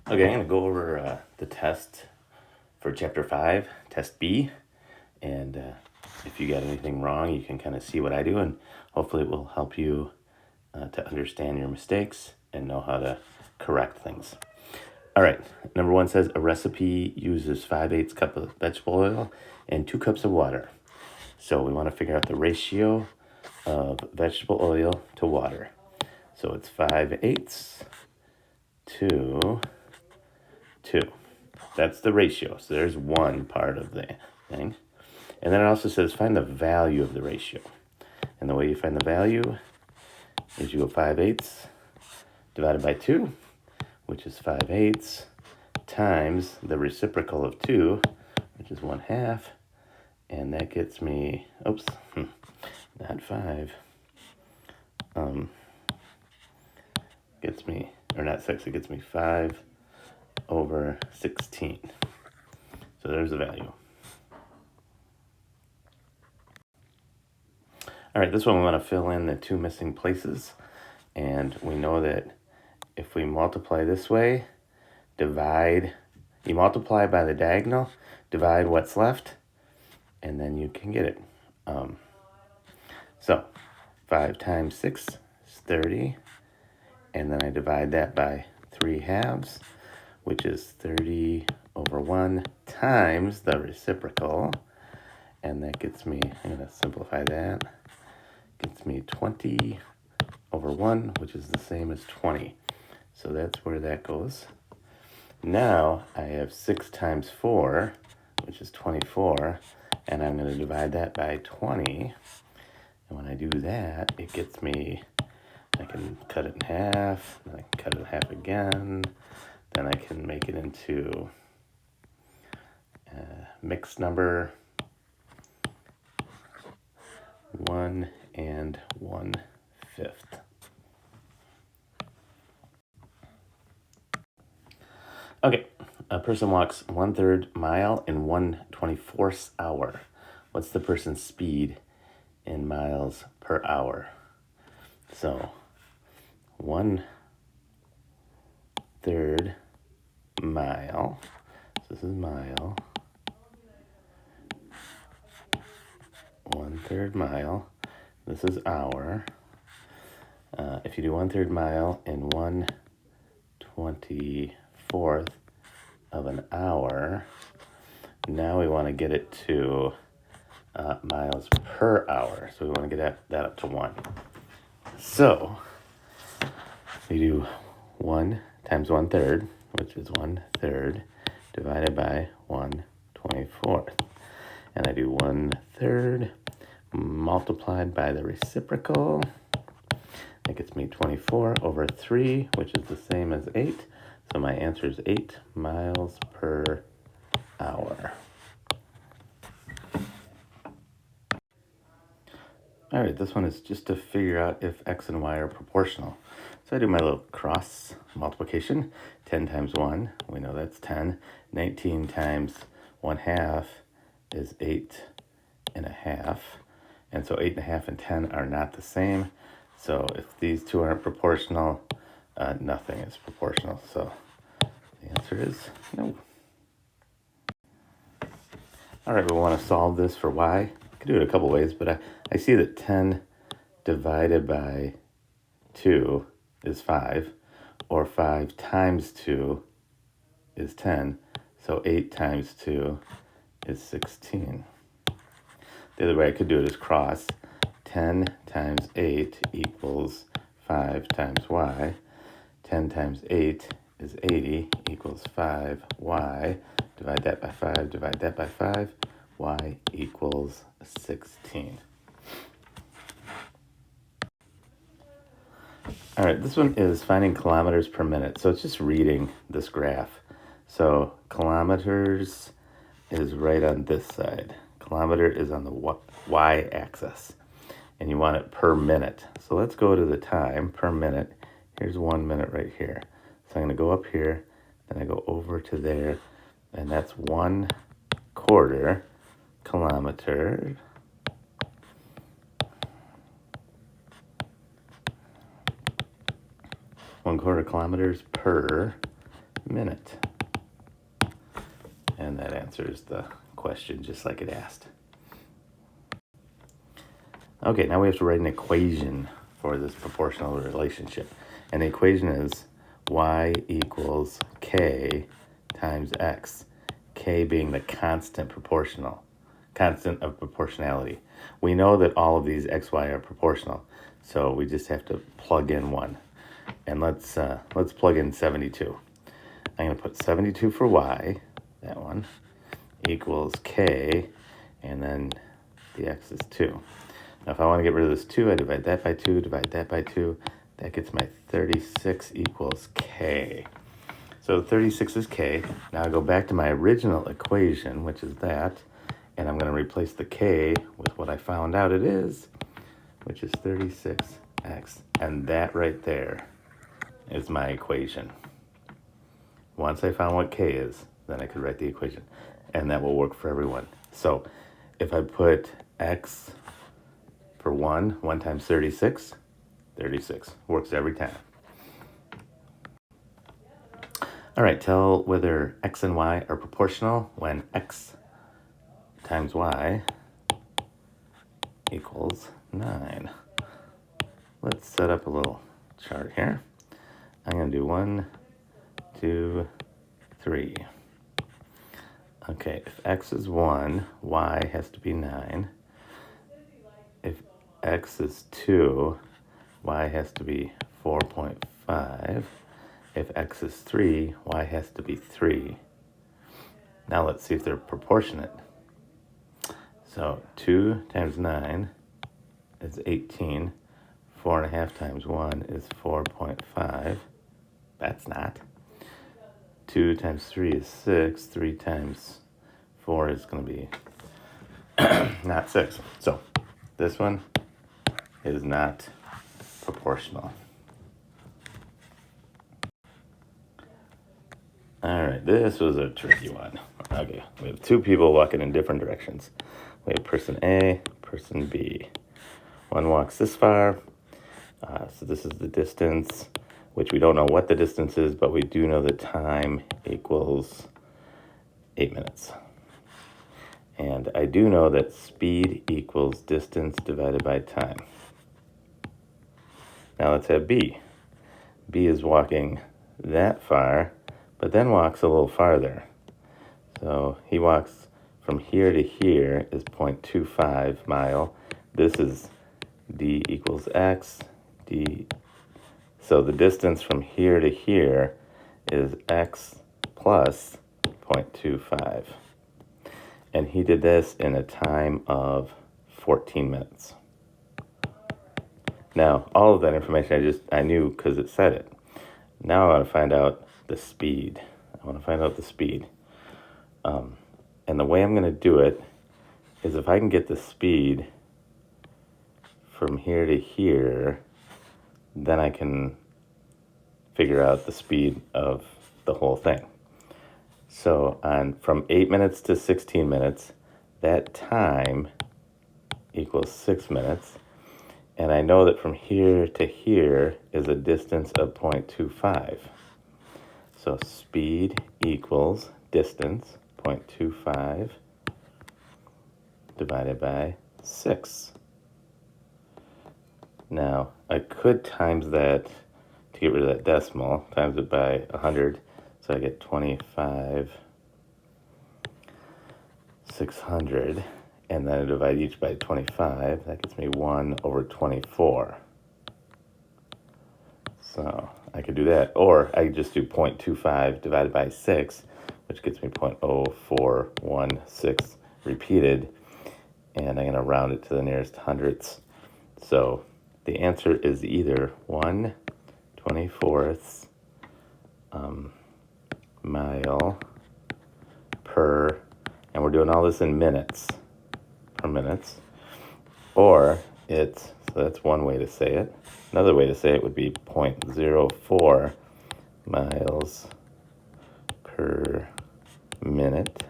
Okay, I'm going to go over the test for Chapter 5, Test B. And if you got anything wrong, you can kind of see what I do, and hopefully it will help you to understand your mistakes and know how to correct things. All right, number 1 says a recipe uses 5/8 cup of vegetable oil and 2 cups of water. So we want to figure out the ratio of vegetable oil to water. So it's 5/8 to 2. That's the ratio. So there's one part of the thing. And then it also says find the value of the ratio. And the way you find the value is you go 5/8 divided by 2, which is 5/8, times the reciprocal of 2, which is 1/2. And that gets me, not 5. Gets me, or not 6, it gets me 5/16. So there's the value. All right, this one we want to fill in the 2 missing places. And we know that if we multiply this way, you multiply by the diagonal, divide what's left, and then you can get it. So 5 times 6 is 30, and then I divide that by 3/2, which is 30/1 times the reciprocal, and that gets me, I'm going to simplify that, gets me 20/1, which is the same as 20. So that's where that goes. Now I have 6 times 4, which is 24, and I'm going to divide that by 20. And when I do that, it gets me, I can cut it in half, then I can cut it in half again, then I can make it into a mixed number, 1 1/5. Okay, a person walks 1/3 mile in 1/24 hour. What's the person's speed in miles per hour? So 1/3 mile. So this is mile. 1/3 mile. This is hour. If you do 1/3 mile in 1/24 of an hour, now we want to get it to miles per hour. So we want to get that up to 1. So we do 1 times 1/3, which is 1/3, divided by 1/24. And I do 1/3 multiplied by the reciprocal. That gets me 24/3, which is the same as 8. So my answer is 8 miles per hour. All right, this one is just to figure out if x and y are proportional. So I do my little cross multiplication. 10 times 1, we know that's 10. 19 times 1/2 is 8.5. And so 8.5 and 10 are not the same. So if these two aren't proportional, nothing is proportional. So the answer is no. All right, we want to solve this for y. I could do it a couple ways, but I see that 10 divided by 2 is 5, or 5 times 2 is 10. So 8 times 2 is 16. The other way I could do it is cross. 10 times 8 equals 5 times y. 10 times 8 is 80 equals 5y. Divide that by 5, divide that by 5. Y equals 16. All right, this one is finding kilometers per minute. So it's just reading this graph. So kilometers is right on this side. Kilometer is on the y-axis. And you want it per minute. So let's go to the time per minute. Here's 1 minute right here. So I'm going to go up here, then I go over to there, and that's 1/4 kilometer. One quarter kilometers per minute. And that answers the question just like it asked. Okay, now we have to write an equation for this proportional relationship. And the equation is y equals k times x, k being the constant of proportionality. We know that all of these xy are proportional, so we just have to plug in one. And let's plug in 72. I'm going to put 72 for y, that one, equals k, and then the x is 2. Now if I want to get rid of this 2, I divide that by 2, divide that by 2. That gets my 36 equals k. So 36 is k. Now I go back to my original equation, which is that, and I'm going to replace the k with what I found out it is, which is 36x. And that right there is my equation. Once I found what k is, then I could write the equation. And that will work for everyone. So if I put x for 1 times 36, 36. Works every time. All right, tell whether x and y are proportional when x times y equals 9. Let's set up a little chart here. I'm going to do 1, 2, 3. Okay, if x is 1, y has to be 9. If x is 2, y has to be 4.5. If x is 3, y has to be 3. Now let's see if they're proportionate. So 2 times 9 is 18. 4.5 times 1 is 4.5. That's not. 2 times 3 is 6. 3 times 4 is going to be not 6. So this one is not proportional. All right, this was a tricky one. Okay, we have two people walking in different directions. We have person A, person B. One walks this far, so this is the distance, which we don't know what the distance is, but we do know the time equals 8 minutes. And I do know that speed equals distance divided by time. Now let's have B. B is walking that far, but then walks a little farther. So he walks from here to here is 0.25 mile. This is d equals x, d. So the distance from here to here is x plus 0.25. And he did this in a time of 14 minutes. Now, all of that information I knew because it said it. Now I want to find out the speed. And the way I'm going to do it is if I can get the speed from here to here, then I can figure out the speed of the whole thing. So from 8 minutes to 16 minutes, that time equals 6 minutes. And I know that from here to here is a distance of 0.25. So speed equals distance, 0.25, divided by 6. Now, I could times that to get rid of that decimal, times it by 100. So I get 25,600. And then I divide each by 25. That gets me 1 over 24. So I could do that. Or I could just do 0.25 divided by 6, which gets me 0.0416 repeated. And I'm going to round it to the nearest hundredths. So the answer is either 1/24 mile per, and we're doing all this in minutes, per minutes, or so that's one way to say it. Another way to say it would be 0.04 miles per minute.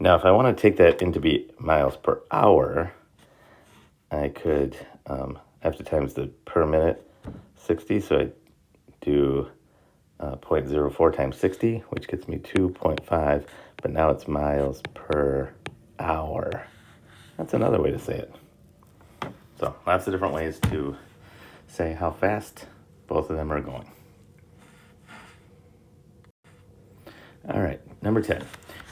Now, if I want to take that into be miles per hour, I could have to times the per minute 60, so I do 0.04 times 60, which gets me 2.5, but now it's miles per hour. That's another way to say it. So lots of different ways to say how fast both of them are going. All right, number 10.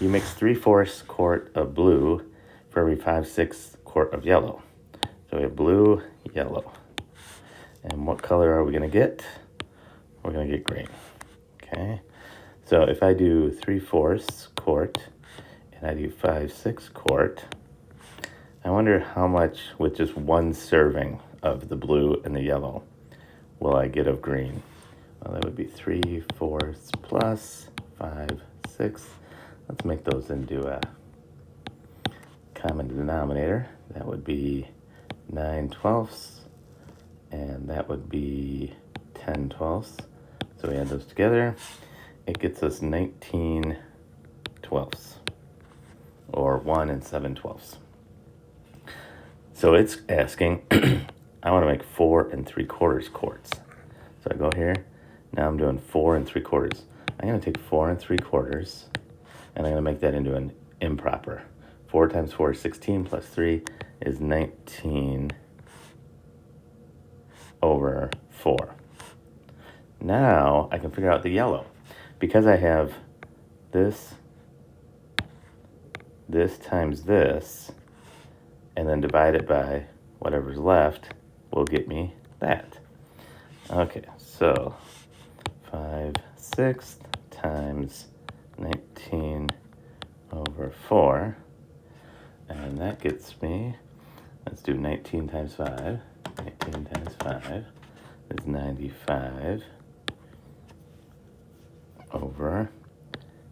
You mix 3/4 quart of blue for every 5/6 quart of yellow. So we have blue, yellow. And what color are we going to get? We're going to get green. Okay. So if I do 3/4 quart and I do 5/6 quart, I wonder how much with just one serving of the blue and the yellow will I get of green. Well, that would be 3/4 plus 5/6. Let's make those into a common denominator. That would be 9/12, and that would be 10/12. So we add those together. It gets us 19/12, or 1 7/12. So it's asking, I want to make 4 3/4 quarts. So I go here. Now I'm doing 4 3/4. I'm going to take 4 3/4, and I'm going to make that into an improper. 4 times 4 is 16, plus 3 is 19 over 4. Now I can figure out the yellow. Because I have this times this, and then divide it by whatever's left, will get me that. Okay, so 5/6 times 19 over 4, and that gets me, let's do 19 times 5. 19 times 5 is 95 over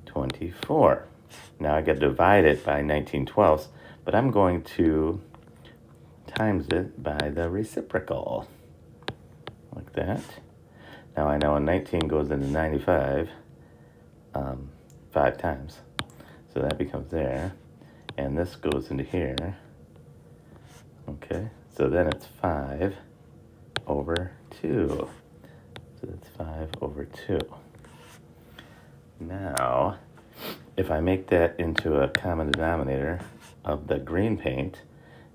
24. Now I got to divide it by 19/12, but I'm going to times it by the reciprocal, like that. Now I know a 19 goes into 95 5 times, so that becomes there, and this goes into here. Okay, so then it's 5 over 2. So that's 5 over 2. Now, if I make that into a common denominator of the green paint,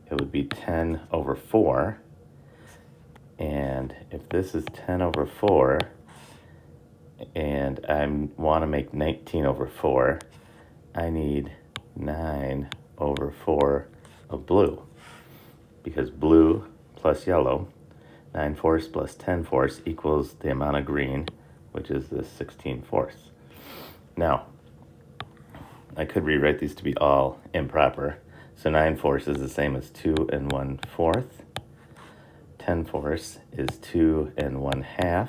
it would be 10 over 4. And if this is 10 over 4, and I want to make 19 over 4, I need 9 over 4 of blue. Because blue plus yellow, 9/4 plus 10/4 equals the amount of green, which is this 16/4. Now, I could rewrite these to be all improper. So 9/4 is the same as 2 1/4. 10/4 is 2 1/2.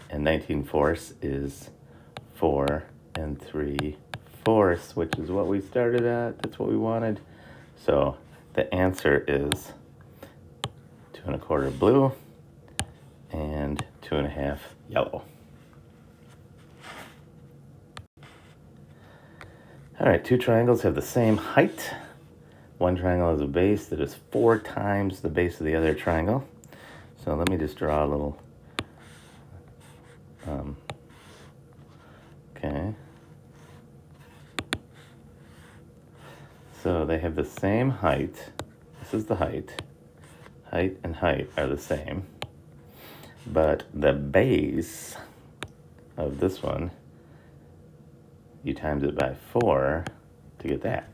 And 19/4 is 4 3/4, which is what we started at. That's what we wanted. So the answer is 2 1/4 blue and 2 1/2 yellow. All right, two triangles have the same height. One triangle has a base that is 4 times the base of the other triangle. So let me just draw a little, okay. So they have the same height. This is the height. Height and height are the same. But the base of this one, you times it by 4 to get that.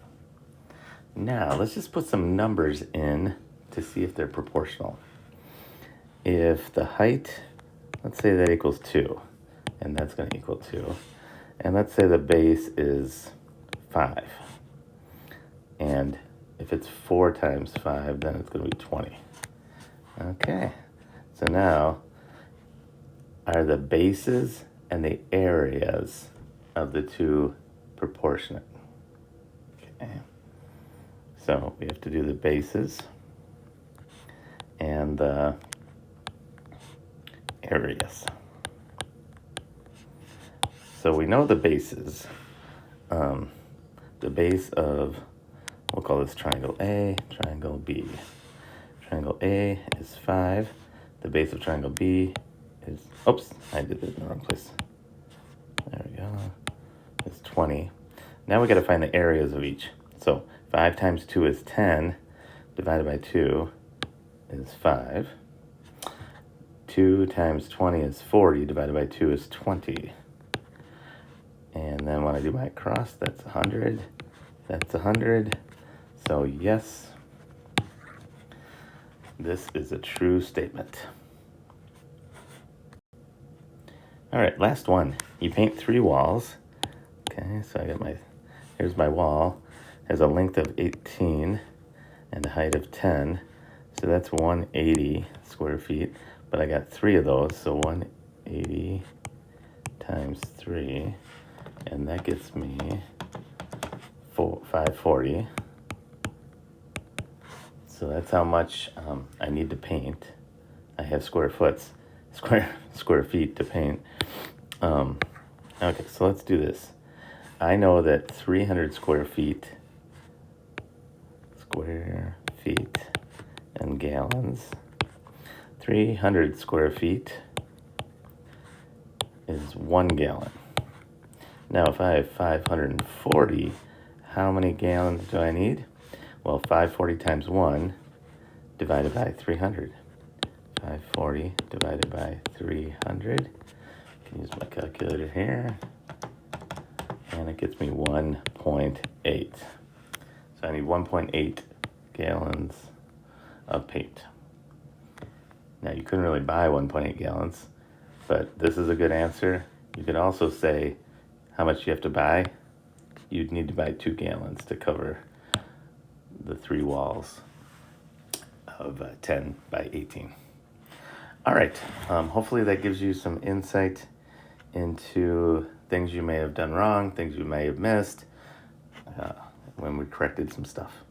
Now, let's just put some numbers in to see if they're proportional. If the height, let's say that equals 2, and that's going to equal 2. And let's say the base is 5. And if it's 4 times 5, then it's going to be 20. Okay, so now, are the bases and the areas of the two proportionate? Okay. So we have to do the bases and the areas. So we know the bases. The base of, we'll call this triangle A, triangle B. Triangle A is 5. The base of triangle B is, oops, I did it in the wrong place. There we go. It's 20. Now we got to find the areas of each. So 5 times 2 is 10, divided by 2 is 5. 2 times 20 is 40, divided by 2 is 20. And then when I do my cross, that's 100. That's 100. So yes, this is a true statement. All right, last one. You paint 3 walls. Okay, so I got here's my wall. It has a length of 18 and a height of 10. So that's 180 square feet. But I got 3 of those, so 180 times 3. And that gets me 540. So that's how much I need to paint. I have square feet to paint. Okay, so let's do this. I know that 300 square feet and gallons. 300 square feet is 1 gallon. Now, if I have 540, how many gallons do I need? Well, 540 times 1 divided by 300. 540 divided by 300. I can use my calculator here. And it gets me 1.8. So I need 1.8 gallons of paint. Now, you couldn't really buy 1.8 gallons, but this is a good answer. You could also say how much you have to buy. You'd need to buy 2 gallons to cover the 3 walls of 10 by 18. All right, hopefully that gives you some insight into things you may have done wrong, things you may have missed when we corrected some stuff.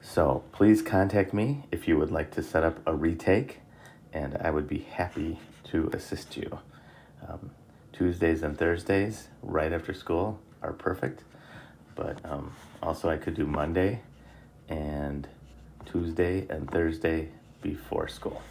So please contact me if you would like to set up a retake, and I would be happy to assist you. Tuesdays and Thursdays right after school are perfect, but also I could do Monday and Tuesday and Thursday before school.